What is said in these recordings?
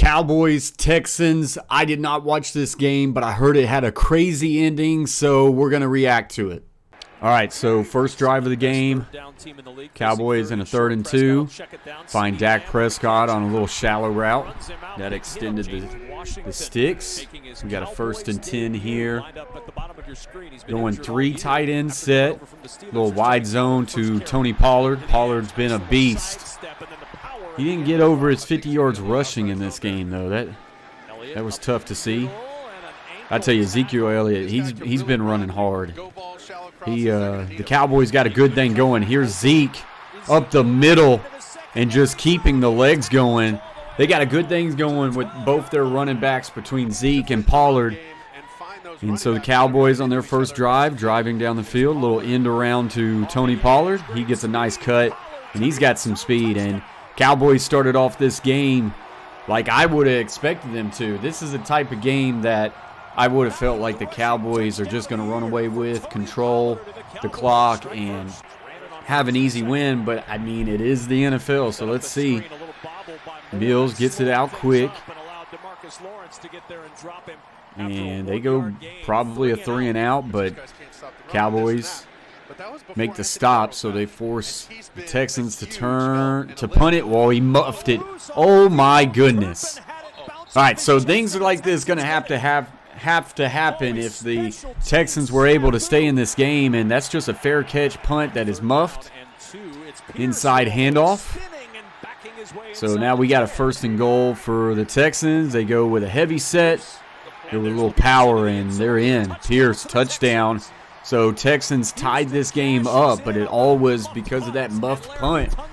Cowboys, Texans. I did not watch this game, but I heard it had a crazy ending, so we're going to react to it. All right, so first drive of the game, Cowboys in a 3rd and 2. Find Dak Prescott on a little shallow route. That extended the sticks. We got a 1st and 10 here. Going 3 tight end set. Little wide zone to Tony Pollard. Pollard's been a beast. He didn't get over his 50 yards rushing in this game, though. That was tough to see. I tell you, Ezekiel Elliott, he's been running hard. The Cowboys got a good thing going. Here's Zeke up the middle and just keeping the legs going. They got a good thing going with both their running backs between Zeke and Pollard. And so the Cowboys on their first drive, driving down the field, a little end around to Tony Pollard. He gets a nice cut, and he's got some speed. And Cowboys started off this game like I would have expected them to. This is a type of game that I would have felt like the Cowboys are just going to run away with, control the clock, and have an easy win. But, I mean, it is the NFL, so let's see. Mills gets it out quick. And they go probably a 3 and out, but Cowboys make the stop, so they force the Texans to punt it. Well, he muffed it. Oh, my goodness. All right, so things like this going to have to happen if the Texans were able to stay in this game, and that's just a fair catch punt that is muffed. Inside handoff. So now we got a 1st and goal for the Texans. They go with a heavy set. Go with a little power, and they're in. Pierce, touchdown. So Texans tied this game up, but it all was because of that muffed punt. All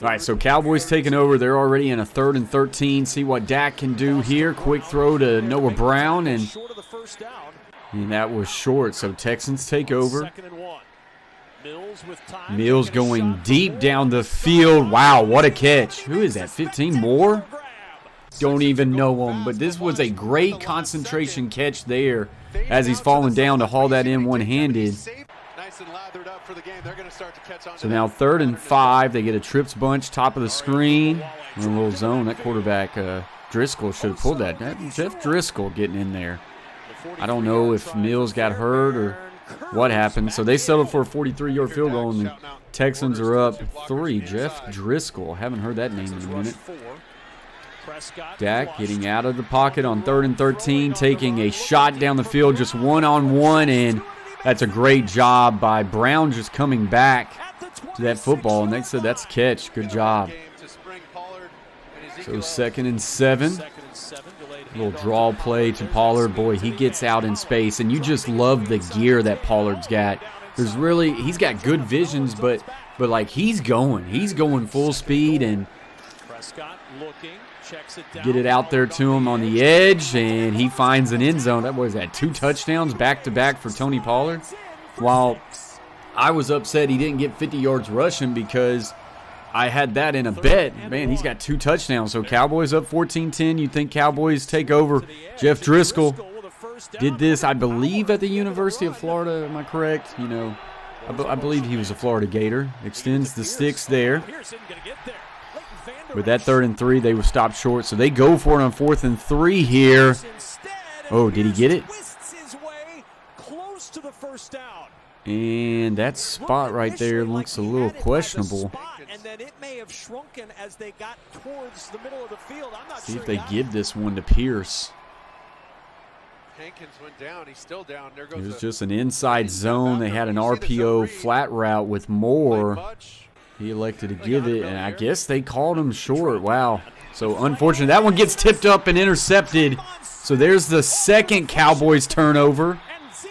right, so Cowboys taking over. They're already in a 3rd and 13. See what Dak can do here. Quick throw to Noah Brown, and that was short. So Texans take over. Mills going deep down the field. Wow, what a catch. Who is that, 15 more? Don't even know him, but this was a great concentration catch there as he's falling down to haul that in one-handed. So now 3rd and 5. They get a trips bunch, top of the screen. In a little zone. That quarterback, Driscoll, should have pulled that. Jeff Driscoll getting in there. I don't know if Mills got hurt or what happened. So they settled for a 43-yard field goal, and the Texans are up 3. Jeff Driscoll. Haven't heard that name in a minute. Dak getting out of the pocket on 3rd and 13, taking a shot down the field, just one-on-one, and that's a great job by Brown just coming back to that football, and they said that's a catch. Good job. So 2nd and 7. Little draw play to Pollard. Boy, he gets out in space, and you just love the gear that Pollard's got. He's got good visions, but like he's going full speed, and get it out there to him on the edge, and he finds an end zone. That was 2 touchdowns back-to-back for Tony Pollard. While I was upset he didn't get 50 yards rushing because I had that in a bet. Man, he's got 2 touchdowns. So Cowboys up 14-10. You'd think Cowboys take over. Jeff Driscoll did this, I believe, at the University of Florida. Am I correct? I believe he was a Florida Gator. Extends the sticks there. With that 3rd and 3, they were stopped short, so they go for it on 4th and 3 here. Oh, did he get it? And that spot right there looks a little questionable. See if they give this one to Pierce. It was just an inside zone. They had an RPO flat route with Moore. He elected to give it, and I guess they called him short. Wow. So, unfortunate. That one gets tipped up and intercepted. So, there's the 2nd Cowboys turnover,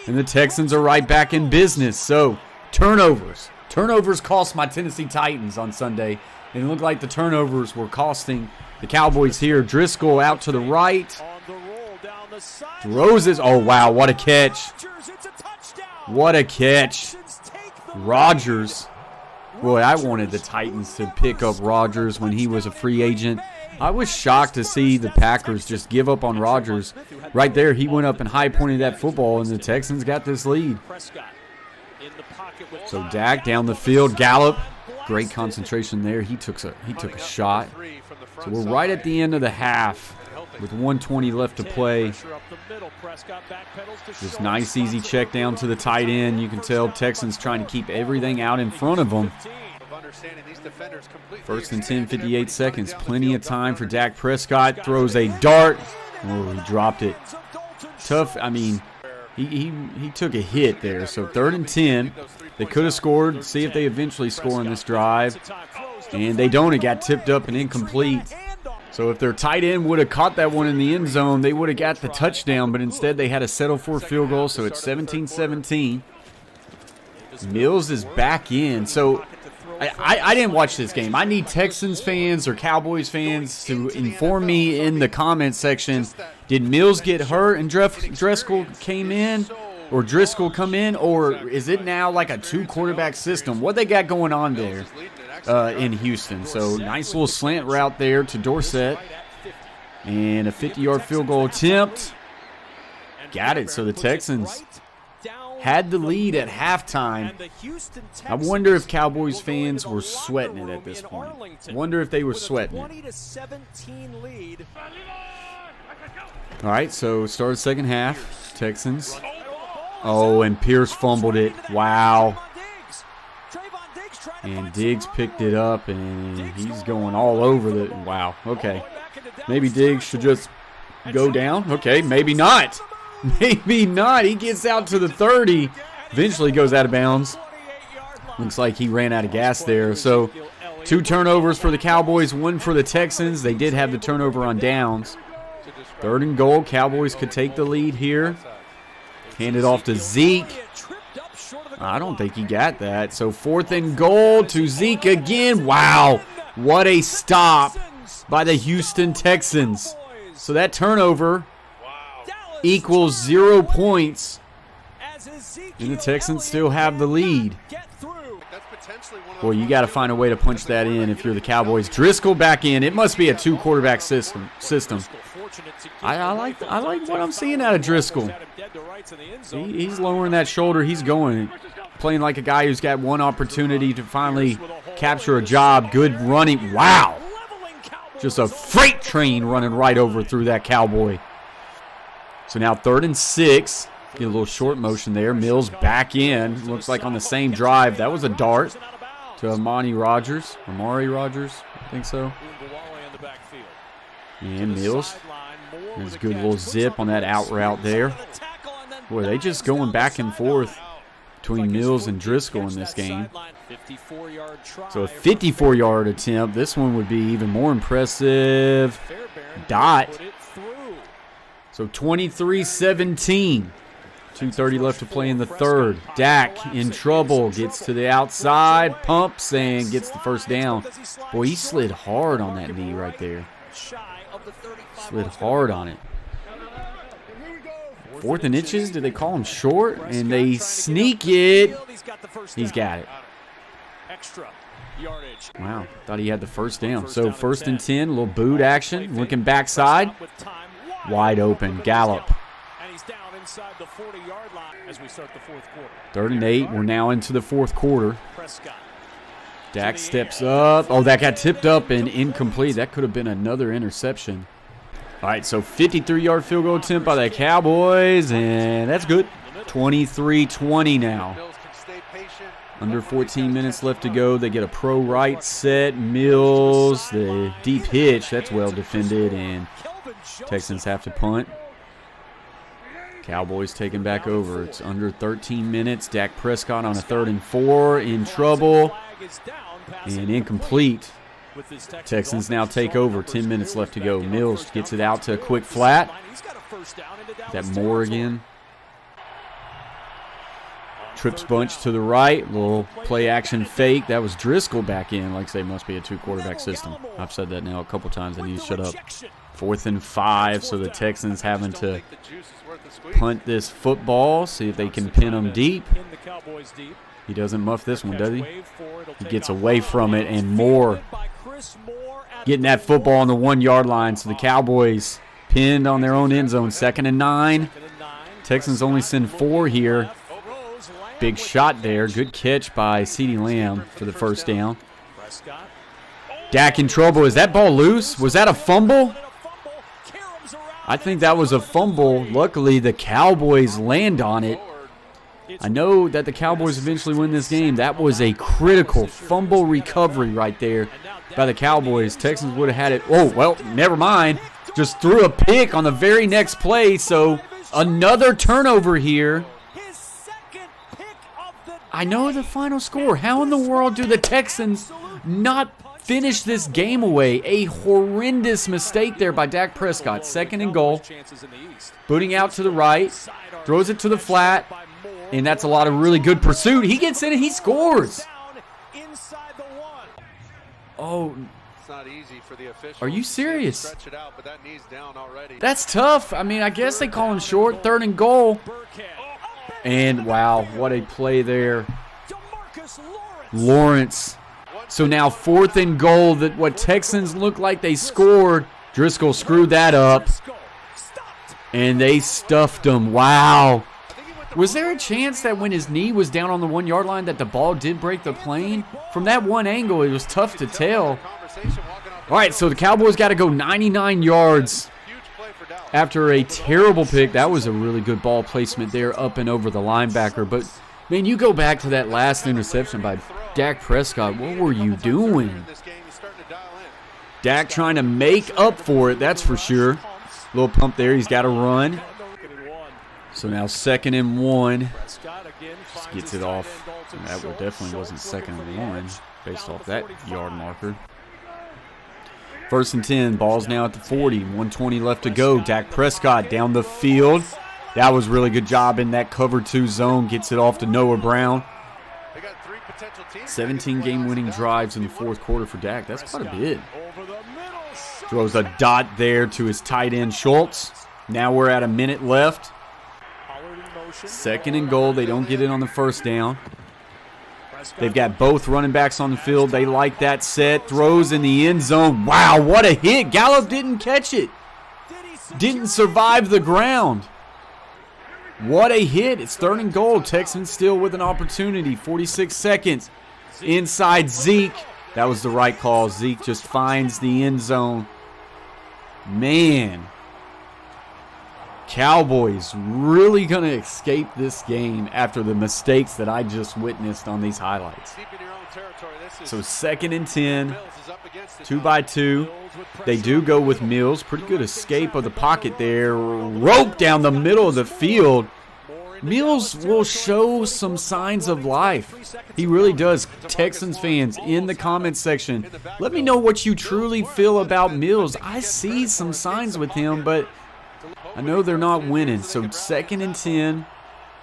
and the Texans are right back in business. So, turnovers. Turnovers cost my Tennessee Titans on Sunday, and it looked like the turnovers were costing the Cowboys here. Driscoll out to the right. Throws this. Oh, wow. What a catch. What a catch. Rodgers. Boy, I wanted the Titans to pick up Rodgers when he was a free agent. I was shocked to see the Packers just give up on Rodgers. Right there, he went up and high-pointed that football, and the Texans got this lead. So Dak down the field, Gallup. Great concentration there. He took a shot. So we're right at the end of the half. with 1:20 left to play. Just nice, easy check down to the tight end. You can tell Texans trying to keep everything out in front of them. 1st and 10, 58 seconds. Plenty of time for Dak Prescott. Throws a dart. Oh, he dropped it. Tough. I mean, he took a hit there. So 3rd and 10. They could have scored. See if they eventually score on this drive. And they don't. It got tipped up and incomplete. So if their tight end would have caught that one in the end zone, they would have got the touchdown. But instead, they had to settle for a field goal. So it's 17-17. Mills is back in. So I didn't watch this game. I need Texans fans or Cowboys fans to inform me in the comment section. Did Mills get hurt and Driscoll came in? Or Driscoll come in? Or is it now like a 2-quarterback system? What they got going on there in Houston? So nice little slant route there to Dorsett. And a 50-yard field goal attempt. Got it. So the Texans had the lead at halftime. I wonder if Cowboys fans were sweating it at this point. Wonder if they were sweating it. All right, so start the second half. Texans. Oh, and Pierce fumbled it. Wow. And Diggs picked it up, and he's going all over the... Wow, okay. Maybe Diggs should just go down. Okay, maybe not. Maybe not. He gets out to the 30. Eventually goes out of bounds. Looks like he ran out of gas there. So 2 turnovers for the Cowboys, 1 for the Texans. They did have the turnover on downs. 3rd and goal. Cowboys could take the lead here. Hand it off to Zeke. I don't think he got that. So 4th and goal to Zeke again. Wow. What a stop by the Houston Texans. So that turnover equals 0 points. And the Texans still have the lead. Boy, you got to find a way to punch that in if you're the Cowboys. Driscoll back in. It must be a 2-quarterback system. I like what I'm seeing out of Driscoll. He's lowering that shoulder. He's going. Playing like a guy who's got one opportunity to finally capture a job. Good running. Wow. Just a freight train running right over through that Cowboy. So now 3rd and 6. Get a little short motion there. Mills back in. Looks like on the same drive. That was a dart to Amari Rogers, I think so. And Mills. There's a good little zip on that out route there. Boy, they just going back and forth between Mills and Driscoll in this game. So a 54-yard attempt. This one would be even more impressive. Dot. So 23-17. 2:30 left to play in the 3rd. Dak in trouble. Gets to the outside. Pumps and gets the first down. Boy, he slid hard on that knee right there. Slid hard on it. 4th and inches. Did they call him short? And they sneak it. He's got it. Wow. Thought he had the first down. So 1st and 10. A little boot action. Looking backside. Wide open. Gallup. 3rd and 8. We're now into the 4th quarter. Dak steps up. Oh, that got tipped up and incomplete. That could have been another interception. All right, so 53-yard field goal attempt by the Cowboys, and that's good. 23-20 now. Under 14 minutes left to go. They get a pro right set. Mills, the deep hitch. That's well defended, and Texans have to punt. Cowboys taking back over. It's under 13 minutes. Dak Prescott on a 3rd and 4 in trouble and incomplete. Texans now take over. 10 minutes left to go. Mills gets it out to a quick flat. Is that Moore again? Trips bunch to the right. Little play action fake. That was Driscoll back in. Like I say, must be a 2-quarterback system. I've said that now a couple times. I need to shut up. 4th and 5. So the Texans having to punt this football. See if they can pin them deep. He doesn't muff this one, does he? He gets away from it, and Moore getting that football on the 1-yard line. So the Cowboys pinned on their own end zone. 2nd and 9. Texans only send 4 here. Big shot there. Good catch by CeeDee Lamb for the first down. Dak in trouble. Is that ball loose? Was that a fumble? I think that was a fumble. Luckily, the Cowboys land on it. I know that the Cowboys eventually win this game. That was a critical fumble recovery right there by the Cowboys. Texans would have had it. Oh, well, never mind. Just threw a pick on the very next play. So another turnover here. I know the final score. How in the world do the Texans not finish this game away? A horrendous mistake there by Dak Prescott. 2nd and goal. Booting out to the right. Throws it to the flat. And that's a lot of really good pursuit. He gets in and he scores. Oh, are you serious? That's tough. I mean, I guess they call him short. 3rd and goal. And, wow, what a play there. Lawrence. So now 4th and goal. That what Texans look like they scored. Driscoll screwed that up. And they stuffed him. Wow. Was there a chance that when his knee was down on the 1-yard line that the ball did break the plane? From that one angle, it was tough to tell. All right, so the Cowboys got to go 99 yards after a terrible pick. That was a really good ball placement there up and over the linebacker. But, man, you go back to that last interception by Dak Prescott. What were you doing? Dak trying to make up for it, that's for sure. Little pump there. He's got to run. So now 2nd and 1. Just gets it off. And that definitely wasn't 2nd and 1 based off that yard marker. 1st and 10. Ball's now at the 40. 120 left to go. Dak Prescott down the field. That was really good job in that cover 2 zone. Gets it off to Noah Brown. 17 game-winning drives in the 4th quarter for Dak. That's quite a bit. Throws a dot there to his tight end Schultz. Now we're at a minute left. 2nd and goal. They don't get it on the 1st down. They've got both running backs on the field. They like that set. Throws in the end zone. Wow, what a hit. Gallup didn't catch it. Didn't survive the ground. What a hit. It's 3rd and goal. Texans still with an opportunity. 46 seconds. Inside Zeke. That was the right call. Zeke just finds the end zone. Man. Cowboys really going to escape this game after the mistakes that I just witnessed on these highlights. So 2nd and 10, 2 by 2. They do go with Mills. Pretty good escape of the pocket there. Rope down the middle of the field. Mills will show some signs of life. He really does. Texans fans, in the comments section, let me know what you truly feel about Mills. I see some signs with him, but I know they're not winning. So 2nd and 10.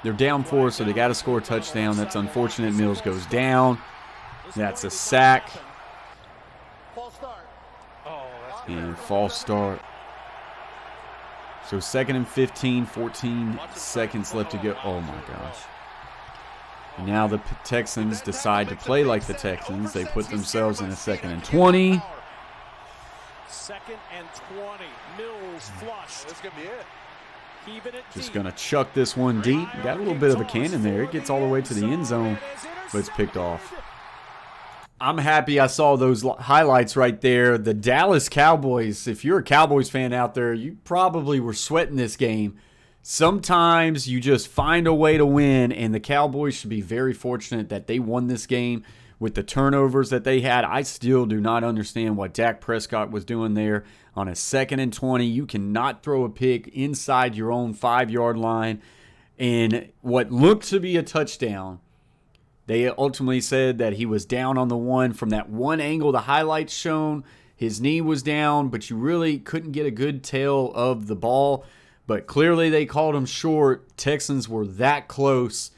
They're down 4, so they got to score a touchdown. That's unfortunate. Mills goes down. That's a sack. And false start. So 2nd and 15, 14 seconds left to go. Oh, my gosh. Now the Texans decide to play like the Texans. They put themselves in a 2nd and 20. 2nd and 20. Mills flush. That's going to be it. Just going to chuck this one deep. Got a little bit of a cannon there. It gets all the way to the end zone, but it's picked off. I'm happy I saw those highlights right there. The Dallas Cowboys, if you're a Cowboys fan out there, you probably were sweating this game. Sometimes you just find a way to win, and the Cowboys should be very fortunate that they won this game with the turnovers that they had. I still do not understand what Dak Prescott was doing there on a 2nd and 20. You cannot throw a pick inside your own 5-yard line. And what looked to be a touchdown, they ultimately said that he was down on the 1 from that one angle. The highlights shown, his knee was down, but you really couldn't get a good tell of the ball. But clearly they called him short. Texans were that close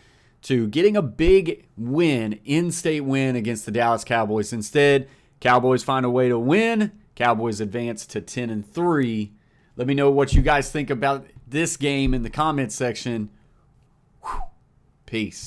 to getting a big win, in-state win against the Dallas Cowboys. Instead, Cowboys find a way to win. Cowboys advance to 10-3. Let me know what you guys think about this game in the comments section. Peace.